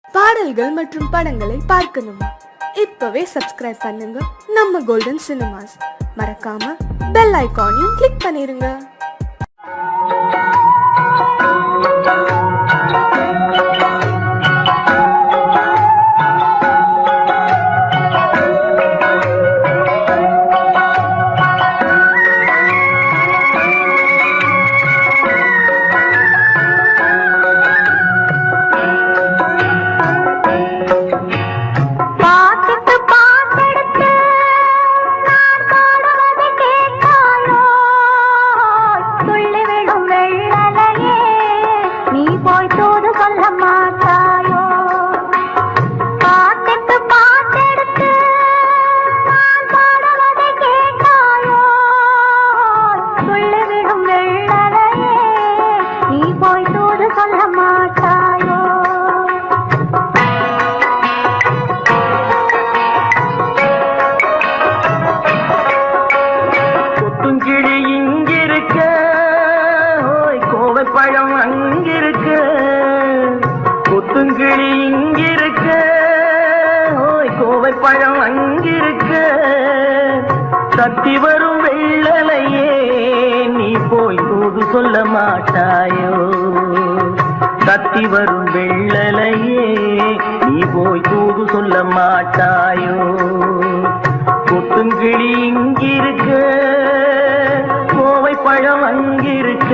பாடல்கள் மற்றும் படங்களை பார்க்கணுமா? இப்பவே சப்ஸ்கிரைப் பண்ணுங்க நம்ம கோல்டன் சினிமாஸ். மறக்காம பெல் ஐகானையும் கிளிக் பண்ணிருங்க. பழம் அங்கிருக்க, கொத்துங்கிளி இங்கிருக்க, கோவை பழம் அங்கிருக்க, தத்தி வரும் வெள்ளலையே நீ போய் தூது சொல்ல மாட்டாயோ? தத்தி வரும் வெள்ளலையே நீ போய் தூது சொல்ல மாட்டாயோ? கொத்துங்கிளி இங்கிருக்க, கோவை பழம் அங்கிருக்க,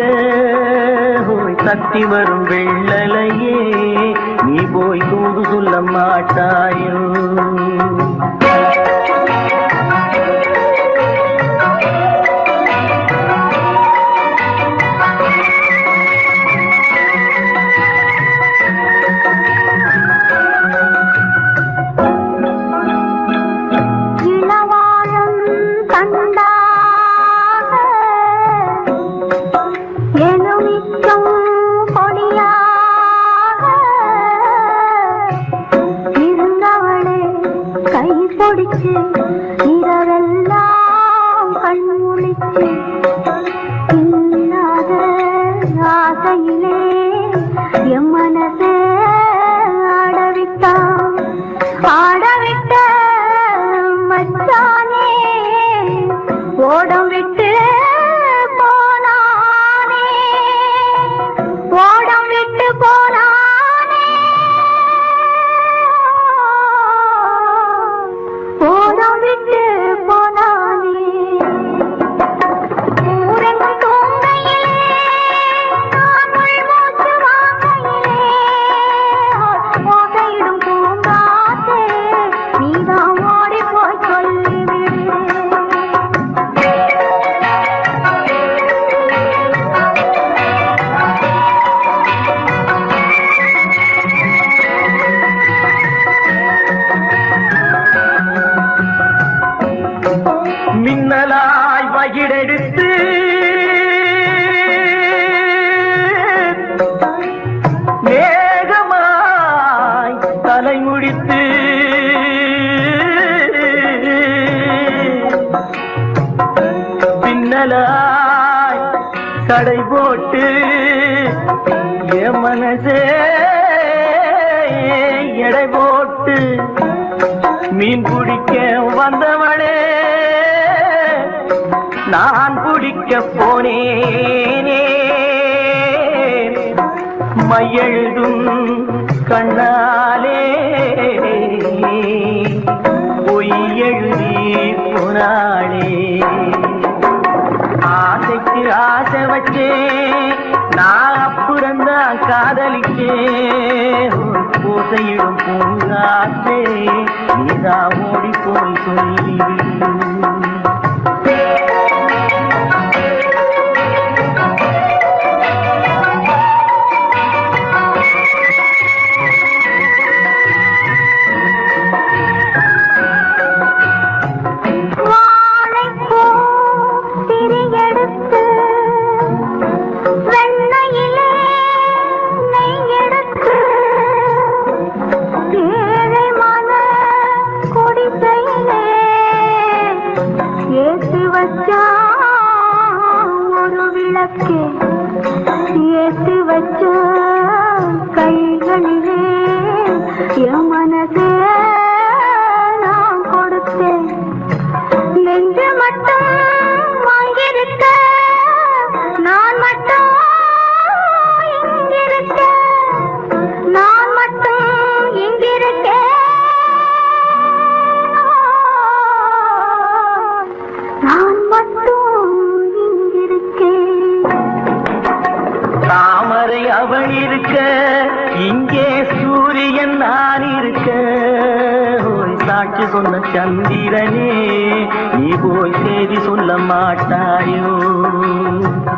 தத்தி வரும் வெள்ளலையே நீ போய் தூது சொல்ல மாட்டாயோ? இரவெல்லாம் கண்முழிச்சு இல்லாத ஆசையிலே என் மனசே ஆடவிட்ட மச்சானே ஓடம் விட்டு போனானே, ஓடம் விட்டு போனானே, ஓடம் விட்டு போனானே. ஊரெங்கும் தூங்கையிலே நான் உள்மூச்சு வாங்கையிலே ஓசையிடும் பூங்காற்றே நீதான் ஓடி போய் சொல்லிவிடு. மின்னலாய் வகிடெடுத்து மேகமாய் தலைமுடித்து பின்னலாய் கடை போட்டு என் மனசே எடை போட்டு மீன் பிடிக்க வந்தவளே நான் பிடிக்க போனேனே, மையெழுதும் கண்ணாலே பொய் எழுதி போனாளே. ஆசைக்கு ஆசை வச்சே நான் அப்புறந்தான் காதலிச்சே, பூசையிடும் பூங்காற்றே நீதான் ஓடி போய் சொல்லிவிடு. ஏழை மன கொடி என் மனசே நான் கொடுத்தேன் நெஞ்சு மட்டும் வாங்கியிருக்க நான் மட்டும் இங்கிருக்க நான் மட்டும் இங்கிருக்கேன் நான் மட்டும் இங்கிருக்கேன் தாமரை அவள் இருக்க இங்கே சூரியன் நான் இருக்க ஓய் சாட்சி சொன்ன சந்திரனே நீ போய் செய்தி சொல்ல மாட்டாயோ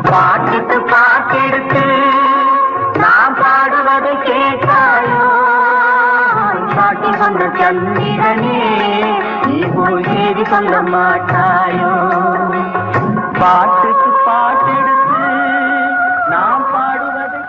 பாட்டுக்கு பாட்டெடுத்து நான் பாடுவதை கேட்டாயோ சாட்சி சொன்ன சந்திரனே நீ போய் செய்தி சொல்ல மாட்டாயோ பாட்டுக்கு பாட்டெடுத்து நாம் பாடுவதை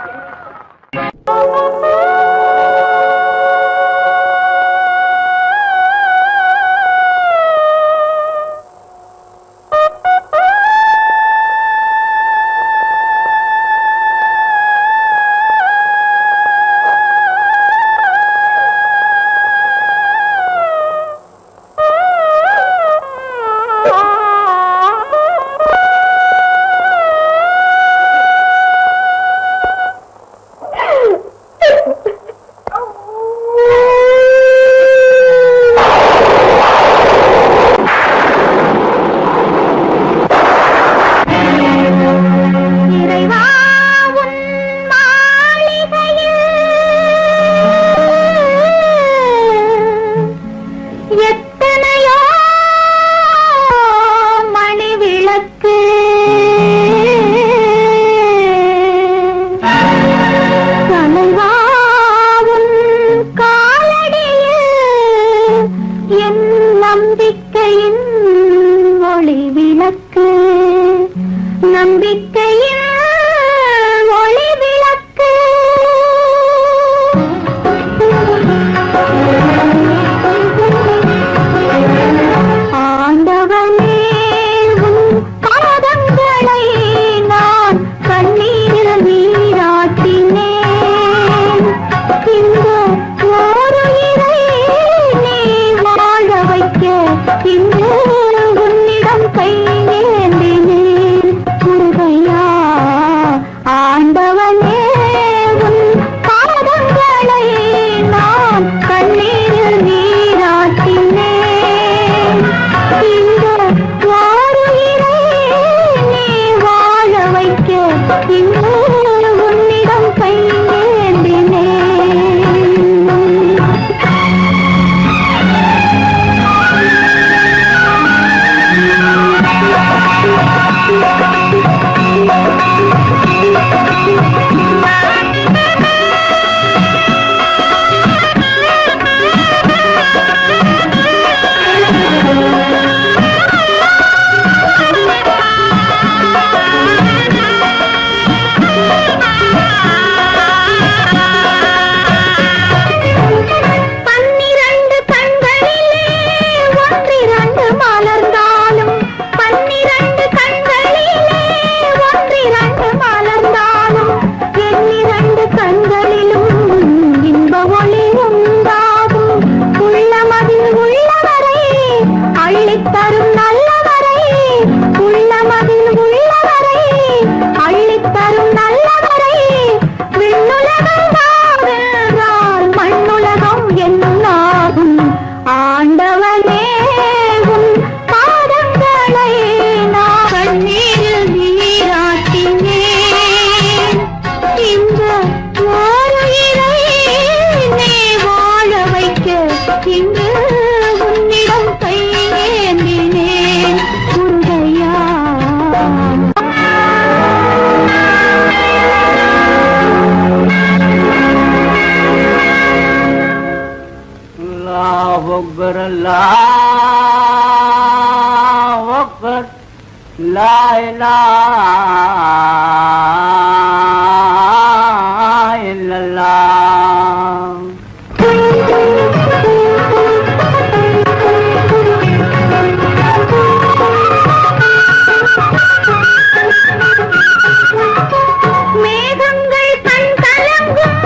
மேகங்கள் கண் கலங்கும்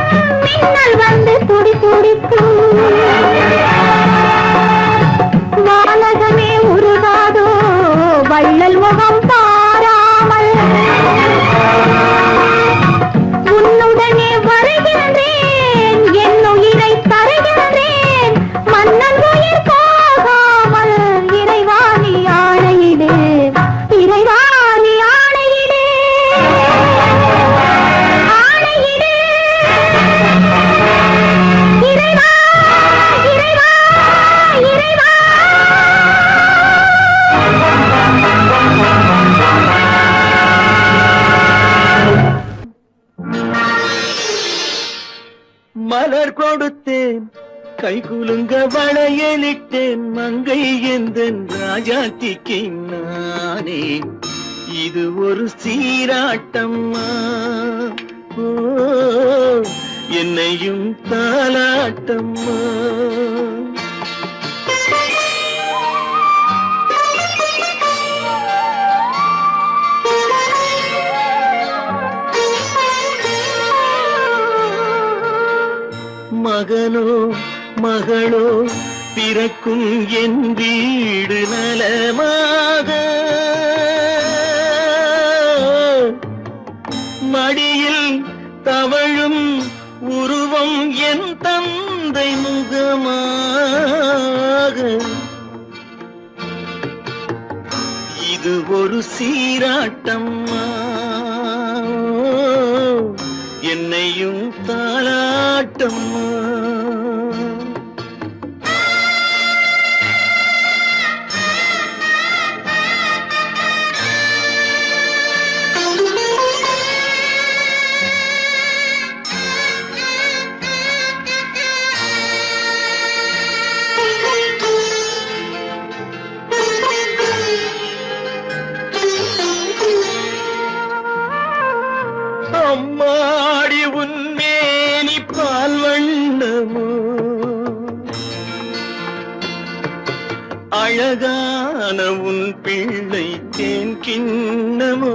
மின்னல் வந்து துடி துடிக்கும் வானகமே உருகாதோ வள்ளல் முகம் பாராமல் உன்னுடனே வருகின்றேன் என் உயிரை தருகின்றேன் மன்னன் உயிர் போகாமல் இறைவாணி ஆணையிடு இறைவாணி ஆணையிடு ஆணையிடு இறைவா இறைவா இறைவா மலர் கொடுத்தேன் கை குலுங்க வளையலிட்டேன் மங்கை எந்தன் ராஜாத்திக்கு நானே இது ஒரு சீராட்டம்மா ஓ என்னையும் தாலாட்டம்மா மகனோ மகளோ பிறக்கும் என் வீடு நலமாக மடியில் தவழும் உருவம் என் தந்தை முகமாக இது ஒரு சீராட்டம்மா என்னையும் தாளாட்டம்மா அம்மாடி உன்மேனி பால் வண்ணமோ அழகான உன் பிள்ளை தேன் கிண்ணமோ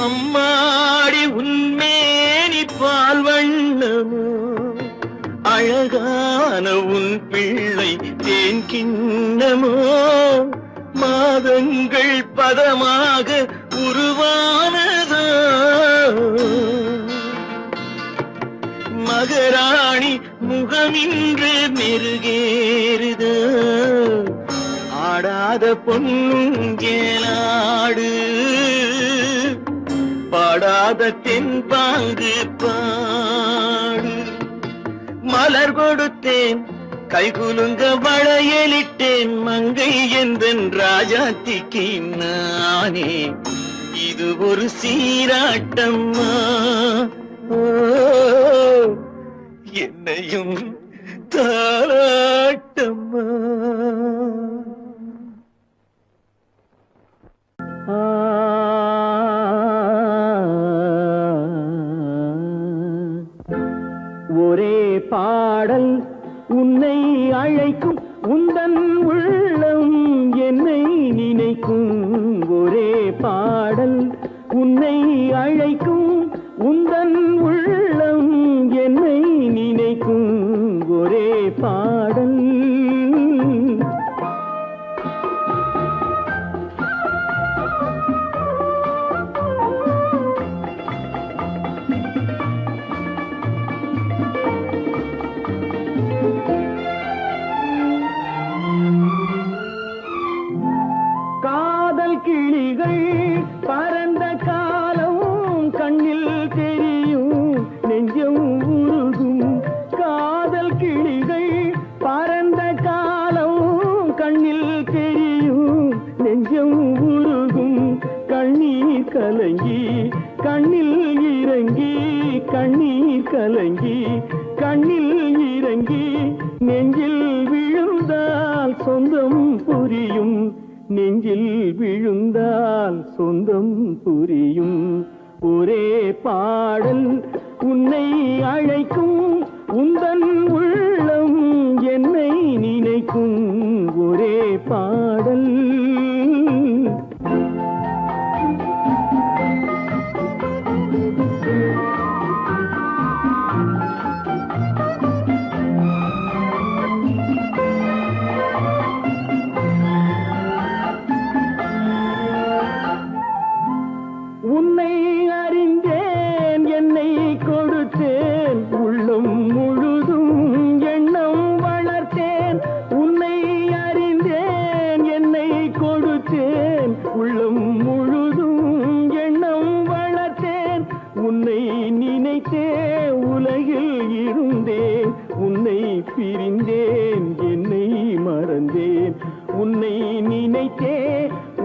அம்மாடி உன்மேனி பால் வண்ணமோ அழகான உன் பிள்ளை தேன் கிண்ணமோ மாதங்கள் பதமாக உருவானதோ மகராணி முகமின்று மெருகேறுதோ ஆடாத பொன்னுங்கேலாடு பாடாத தென்பாங்கு பாடு மலர் கொடுத்தேன் கைகுலுங்க வளையலிட்டேன் மங்கை எந்தன் ராஜாத்திக்கு நானே இது ஒரு சீராட்டம்மா ஓ என்னையும் தாராட்டம்மா ஒரே பாடல் உன்னை அழைக்கும் உந்தன் உள்ளம் என்னை நினைக்கும் ஒரே பாடல் உன்னை அழைக்கும் உந்தன் உள்ளம் என்னை நினைக்கும் ஒரே பாடல் கிளிகள் பறந்த காலம் கண்ணில் தெரியும் நெஞ்சம் உருகும் காதல் கிளிகள் பறந்த காலம் கண்ணில் தெரியும் நெஞ்சம் உருகும் கண்ணீர் கலங்கி கண்ணில் இறங்கி கண்ணீர் கலங்கி கண்ணில் இறங்கி நெஞ்சில் விழுந்தால் சொந்தம் புரியும் நெஞ்சில் விழுந்தால் சொந்தம் புரியும் ஒரே பாடல் உன்னை அழைக்கும் உந்தன் உள்ளம் என்னை நினைக்கும் ஒரே பாடல் உலகில் இருந்தேன் உன்னை பிரிந்தேன் என்னை மறந்தேன் உன்னை நினைத்தே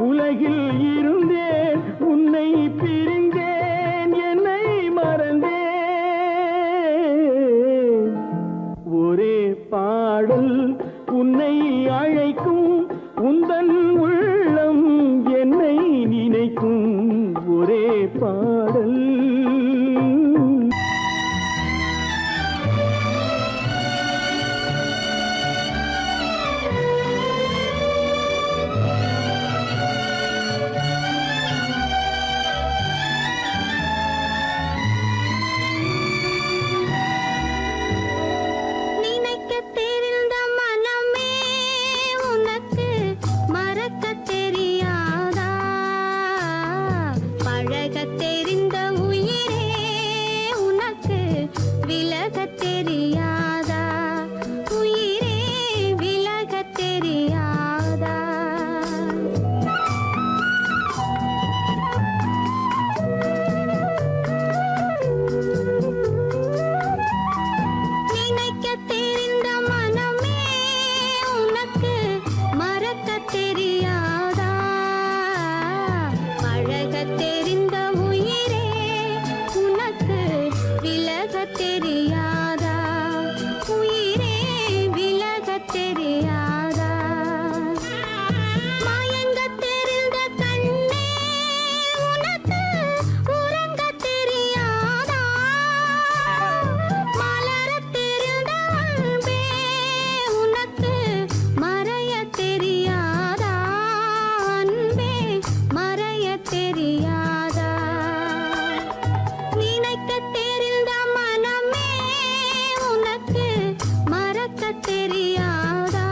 உலகில் இருந்தேன் உன்னை பிரிந்தேன் என்னை மறந்தேன் ஒரே பாடல் உன்னை அழைக்கும் உந்தன் உள்ளம் என்னை நினைக்கும் ஒரே பாடல் நினைக்கத் தெரிந்த மனமே உனக்கு மறக்கத் தெரியாதா? பழகத் தெரிந்த உயிரே உனக்கு விலகத் தெரியாதா? உயிரே விலகத் தெரியாதா? நினைக்கத் தெரிந்த மனமே உனக்கு மறக்கத் தெரியாதா? பழகத் தெரிந்த உயிரே உனக்கு விலகத் தெரியாதா? உயிரே விலகத் தெரியாதா? மயங்கத் தெரிந்த கண்ணே உனக்கு உறங்கத் தெரியாதா? மலரத் தெரிந்த அன்பே உனக்கு மறையத் தெரியாதா? அன்பே மறையத் தெரியாதா? நினைக்கத் தெரிந்த மனமே உனக்கு மறக்கத் தெரியாதா?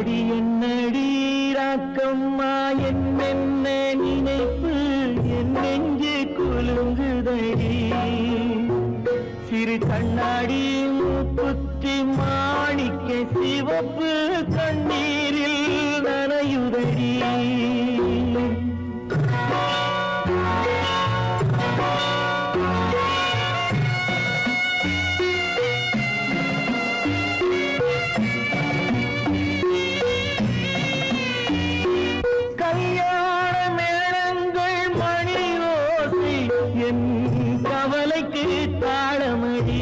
அடி என்னடி ராக்கம்மா என்னென்ன நினைப்பு என் நெஞ்சு குலுங்குதடி சிறு கண்ணாடி மூக்குத்தி மாணிக்க சிவப்பு கண்ணீரில் நனையுதடி கல்யாண மேளங்கள் மணி ஓசை என் கவலைக்கு தாளமடி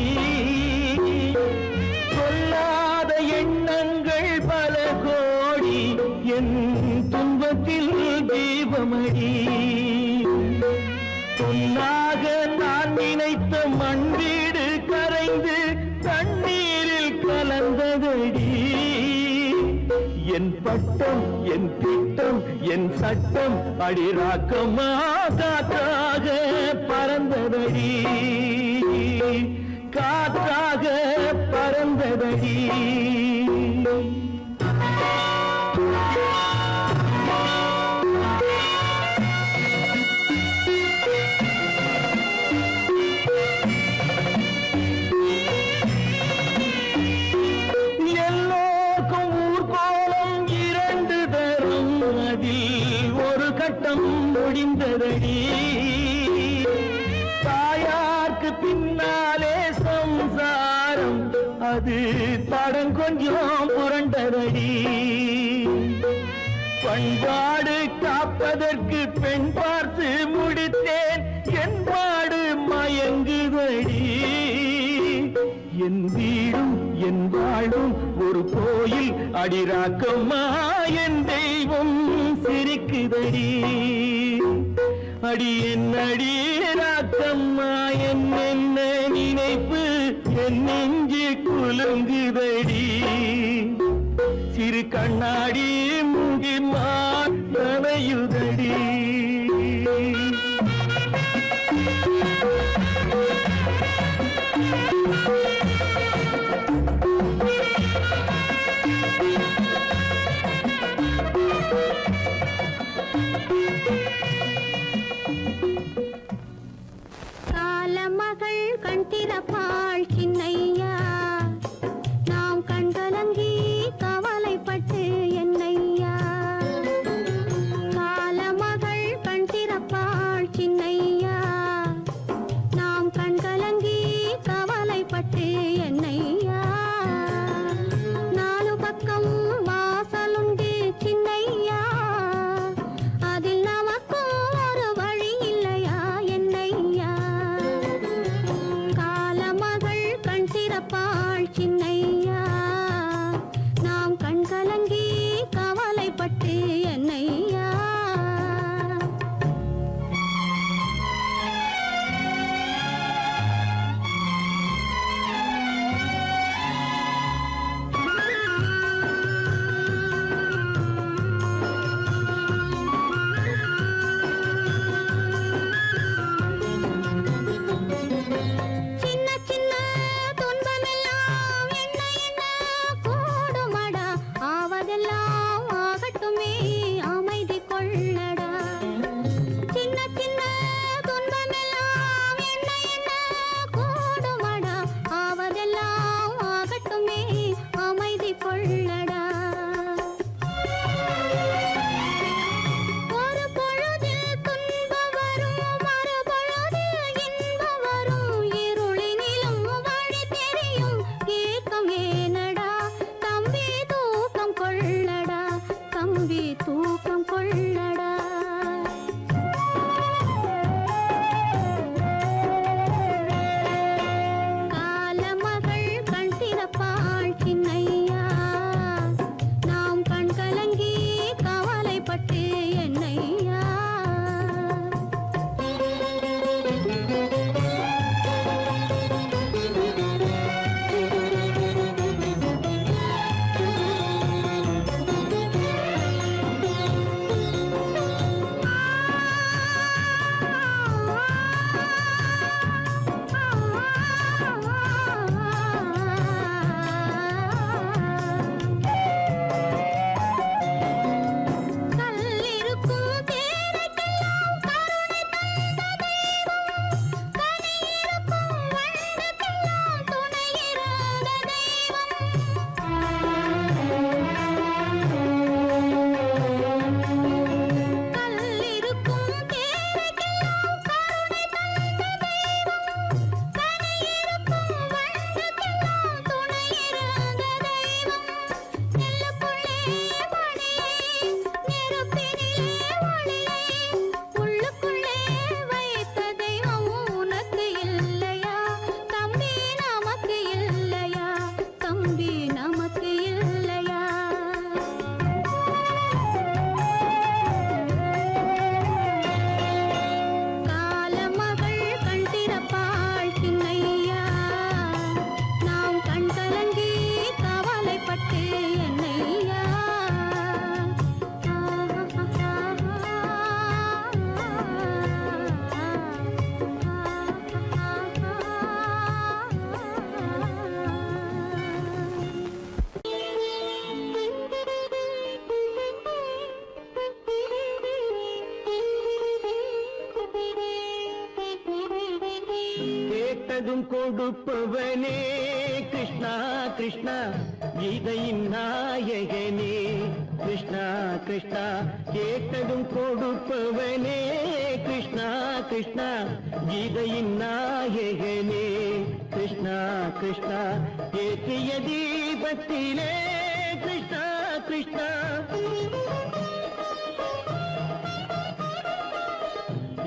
சொல்லாத எண்ணங்கள் பல கோடி என் துன்பத்தில் தீபமடி பொன்னாக நான் நினைத்த மண் வீடு கரைந்து தண்ணீரில் கலந்ததடி என் பட்டம் என் திட்டம் என் சட்டம் அடிராக்கமா காற்றாக பறந்ததடி காற்றாக பறந்ததடி எல்லோருக்கும் ஊர்கோலம் இரண்டு தரும் அதில் ஒரு கட்டம் முடிந்ததடி தாயார்க்கு பின்னாலே சம்சாரம் அது தடம் கொஞ்சம் புரண்டதடி பண்பாடு காப்பதற்கு பெண் பார்த்து முடித்தேன் என்பாடு மயங்குதடி என் வீடும் என் வாழும் ஒரு கோயில் அடிராக்கம்மா என் தெய்வம் சிரிக்குதடி அடி என் அடிராக்கம்மா என்ன நினைப்பு என் நெஞ்சு குலுங்குதடி சிறு கண்ணாடி மூங்கி மானையுதடி காலமகள் கண் திறப்பாள் சின்னையா நாம் கண்கலங்கி கவலைப்பட்டு என்னையா காலமகள் கண் திறப்பாள் சின்னையா நாம் கண்கலங்கி கவலைப்பட்டு என்னையா நாலு பக்கம் வாசலுண்டு சின்னையா அதில் நமக்கும் ஒரு வழி இல்லையா என்னையா காலமகள் கண் திறப்பாள் சின்னையா நாம் கண் கலங்கி கவலைப்பட்டு என்னையா சின்ன சின்ன துன்பமெல்லாம் என்ன என்ன கூடுமடா ஆவதெல்லாம் ஆகட்டுமே அமைதி கொள்ளடா சின்ன சின்ன துன்பமெல்லாம் என்ன என்ன கூடுமடா ஆவதெல்லாம் ஆகட்டுமே அமைதி கொள்ளடா ஒரு பொழுதில் துன்பம் வரும் மறுபொழுதில் இன்பம் வரும் இருளினிலும் வழி தெரியும் ஏக்கம் ஏனடா தம்பி தூக்கம் கொள்ளடா தம்பி தூக்கம் கொள்ளடா காலமகள் கண் திறப்பாள் சின்னையா நாம் கண் கலங்கி கவலைப்பட்டு என்னையா கேட்டதும் கொடுப்பவனே கிருஷ்ணா கிருஷ்ணா கீதையின் நாயகனே கிருஷ்ணா கிருஷ்ணா கேட்டதும் கொடுப்பவனே கிருஷ்ணா கிருஷ்ணா கீதையின் நாயகனே கிருஷ்ணா கிருஷ்ணா ஏற்றிய தீபத்திலே கிருஷ்ணா கிருஷ்ணா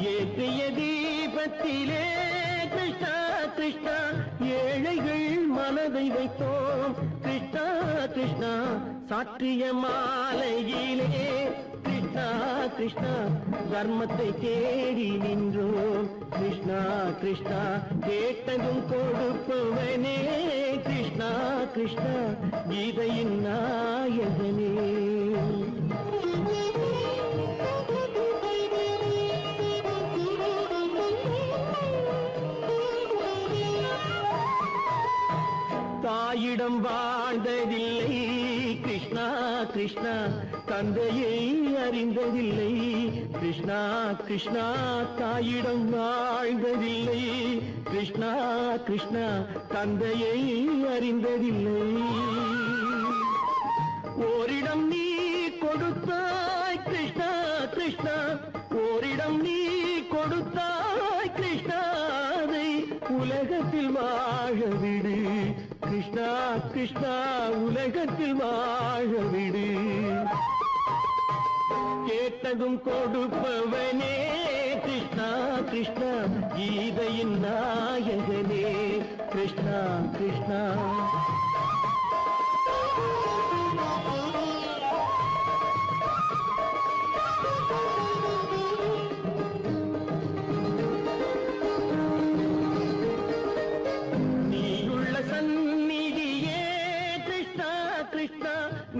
ஏற்றிய தீபத்திலே கிருஷ்ணா கிருஷ்ணா ஏழைகள் மனதை வைத்தோம் கிருஷ்ணா கிருஷ்ணா சாற்றிய மாலையிலே கிருஷ்ணா கிருஷ்ணா தர்மத்தை தேடி நின்றோம் கிருஷ்ணா கிருஷ்ணா கேட்டதும் கொடுப்பவனே கிருஷ்ணா கிருஷ்ணா கீதையின் நாயகனே தாயிடம் வாழ்ந்ததில்லை கிருஷ்ணா கிருஷ்ணா தந்தையை அறிந்ததில்லை கிருஷ்ணா கிருஷ்ணா தாயிடம் வாழ்ந்ததில்லை கிருஷ்ணா கிருஷ்ணா தந்தையை அறிந்ததில்லை ஓரிடம் நீ கொடுத்தாய் கிருஷ்ணா கிருஷ்ணா ஓரிடம் நீ கொடுத்தாய் கிருஷ்ணாவை உலகத்தில் வாழ விடு கிருஷ்ணா கிருஷ்ணா உலகத்தில் வாழ விடு கேட்டதும் கொடுப்பவனே கிருஷ்ணா கிருஷ்ணா கீதையின் நாயகனே கிருஷ்ணா கிருஷ்ணா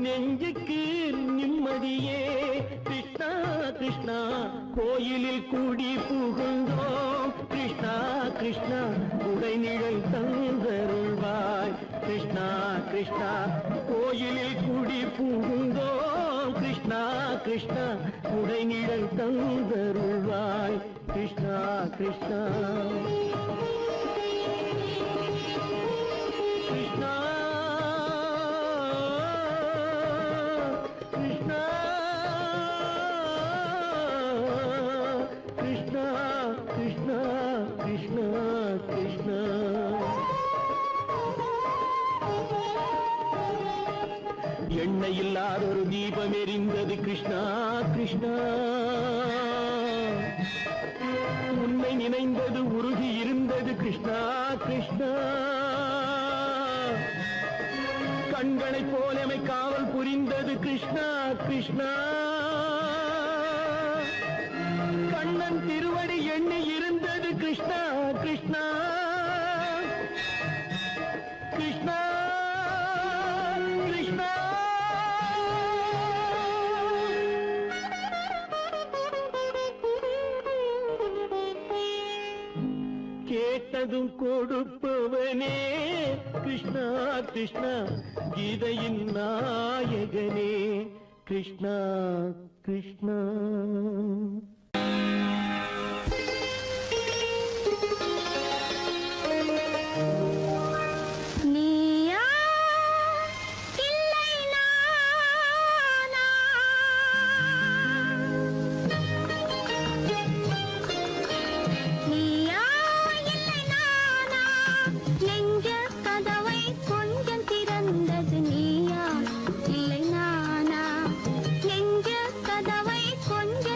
நெஞ்சுக்கு நிம்மதியே கிருஷ்ணா கிருஷ்ணா கோயிலில் கூடி புகுந்தோம் கிருஷ்ணா கிருஷ்ணா உடைநிழல் தந்தருள்வாய் கிருஷ்ணா கிருஷ்ணா கோயிலில் கூடி புகுந்தோம் கிருஷ்ணா கிருஷ்ணா உடைநிழல் தந்தருள்வாய் கிருஷ்ணா கிருஷ்ணா கிருஷ்ணா கிருஷ்ணா கிருஷ்ணா எண்ணெய் இல்லாத ஒரு தீபம் எரிந்தது கிருஷ்ணா கிருஷ்ணா உன்னை நினைந்தது உருகி இருந்தது கிருஷ்ணா கிருஷ்ணா கண்களைப் போலமை காவல் புரிந்தது கிருஷ்ணா கிருஷ்ணா கண்ணன் திருவடி எண்ணி இருந்தது கிருஷ்ணா கிருஷ்ணா கிருஷ்ணா கிருஷ்ணா கேட்டதும் கொடுப்பவனே கிருஷ்ணா கிருஷ்ணா கீதையின் நாயகனே கிருஷ்ணா கிருஷ்ணா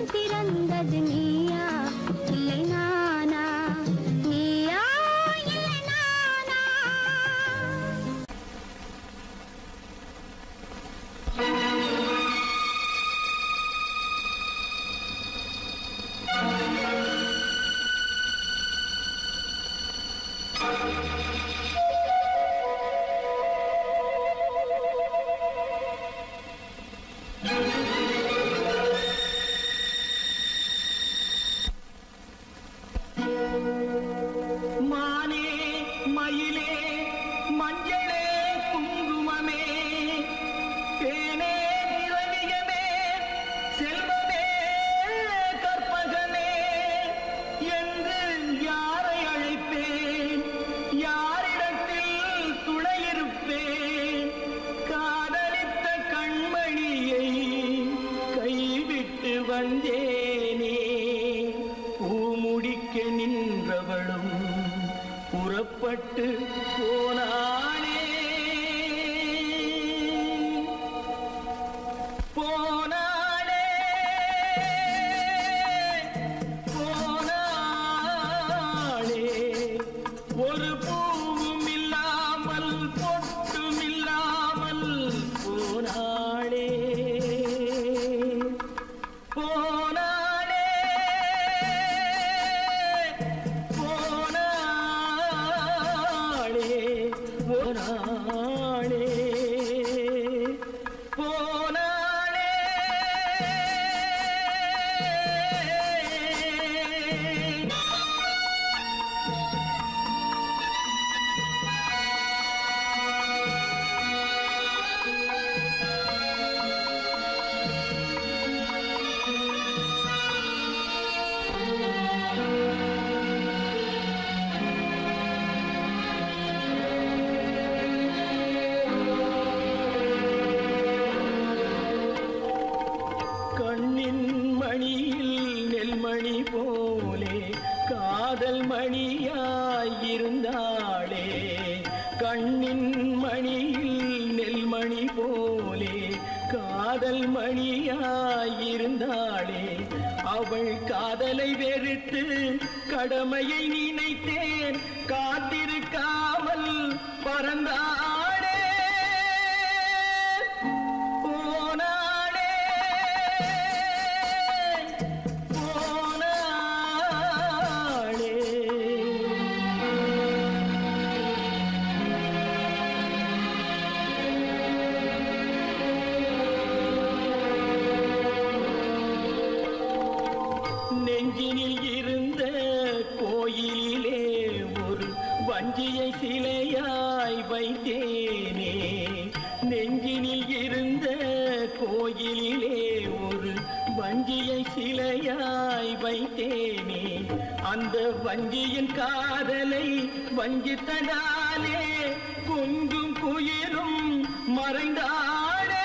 திறந்தது வந்தேனே பூமுடிக்க நின்றவளும் புறப்பட்டு போனாளே போனாளே போனாளே ஒரு பூவும் இல்லாமல் பொட்டும் இல்லாமல் போனாளே போனாளே போனாளே போனாளே போனாளே கண்ணின் மணியில் நெல்மணி போலே காதல் மணியாயிருந்தாளே கண்ணின் மணியில் நெல்மணி போலே காதல் மணியாயிருந்தாளே அவள் காதலை வெறுத்து கடமையை நினைத்தேன் காத்திருக்காமல் பறந்தாளே போனாளே போனாளே நெஞ்சினில் இருந்த கோயிலிலே ஒரு வஞ்சியை சிலையாய் வைத்தேனே நெஞ்சினில் இருந்த கோயிலிலே ஒரு வஞ்சியை சிலையாய் வைத்தேனே அந்த வஞ்சியின் காதலை வஞ்சித்தனாலே குஞ்சும் குயிலும் மறைந்தாளே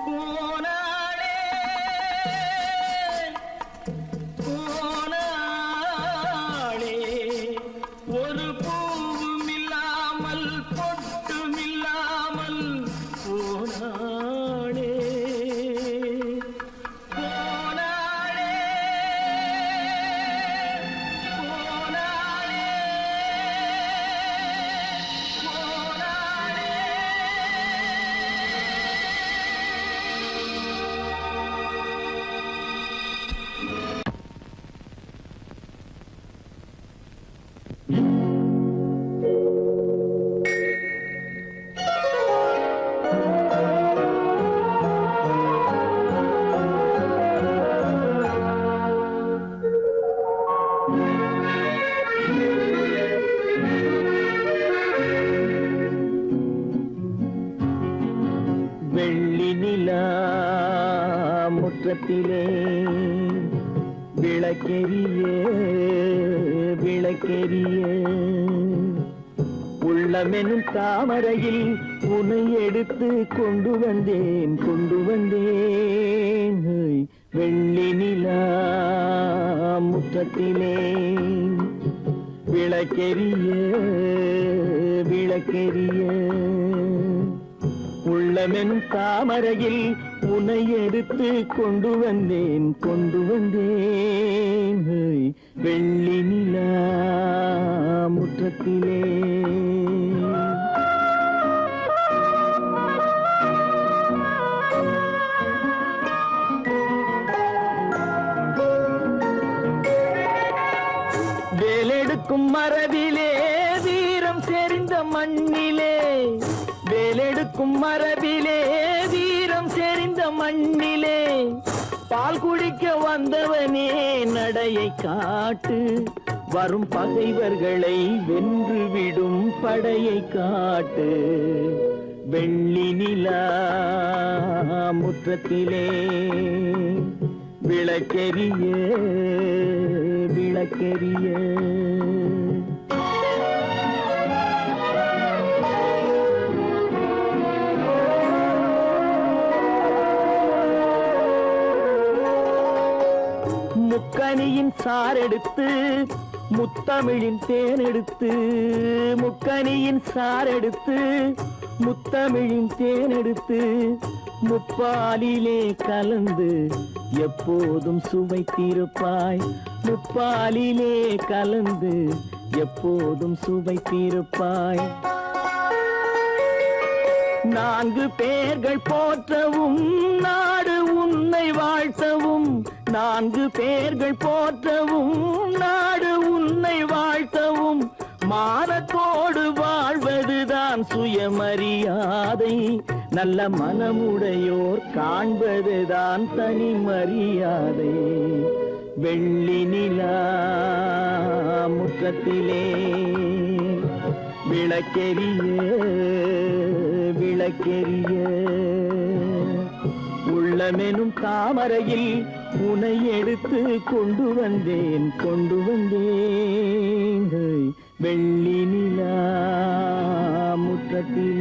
போனாளே போனாளே ஒரு பூவும் இல்லாமல் பொட்டும் இல்லாமல் போனாளே போனாளே போனாளே வெள்ளி நிலா முற்றத்திலே விளக்கெரிய விளக்கெரிய உள்ளமெனும் தாமரையில் உன்னை எடுத்து கொண்டு வந்தேன் வெள்ளி நிலா முற்றத்திலே விளக்கெரிய விளக்கெரிய உள்ளமென் தாமரையில் உன்னை எடுத்து கொண்டு வந்தேன் வெள்ளி நிலா முற்றத்திலே வேலெடுக்கும் மரபிலே வீரம் செறிந்த மண்ணிலே வேலெடுக்கும் மரபிலே வீரம் செறிந்த மண்ணிலே பால் குடிக்க வந்தவனே நடையை காட்டு வரும் பகைவர்களை வென்று விடும் படையை காட்டு வெள்ளி நிலா முற்றத்திலே விளக்கெரிய விளக்கெரிய முக்கனியின் சாரெடுத்து முத்தமிழின் தேனெடுத்து முக்கனியின் சாரெடுத்து முத்தமிழின் தேனெடுத்து முப்பாலிலே கலந்து எப்போதும் சுவைத்திருப்பாய் முப்பாலிலே கலந்து எப்போதும் சுவைத்திருப்பாய் நான்கு பேர்கள் போற்றவும் நாடு உன்னை வாழ்த்தவும் நான்கு பேர்கள் போற்றவும் நாடு உன்னை வாழ்த்தவும் மானத்தோடு வாழ்வதுதான் சுயமரியாதை நல்ல மனமுடையோர் காண்பதுதான் தனி மரியாதை வெள்ளி நிலா முற்றத்திலே விளக்கெரிய விளக்கெரிய உள்ளமெனும் தாமரையில் உனை எடுத்து கொண்டு வந்தேன் வெள்ளி நிலா முற்றத்திலே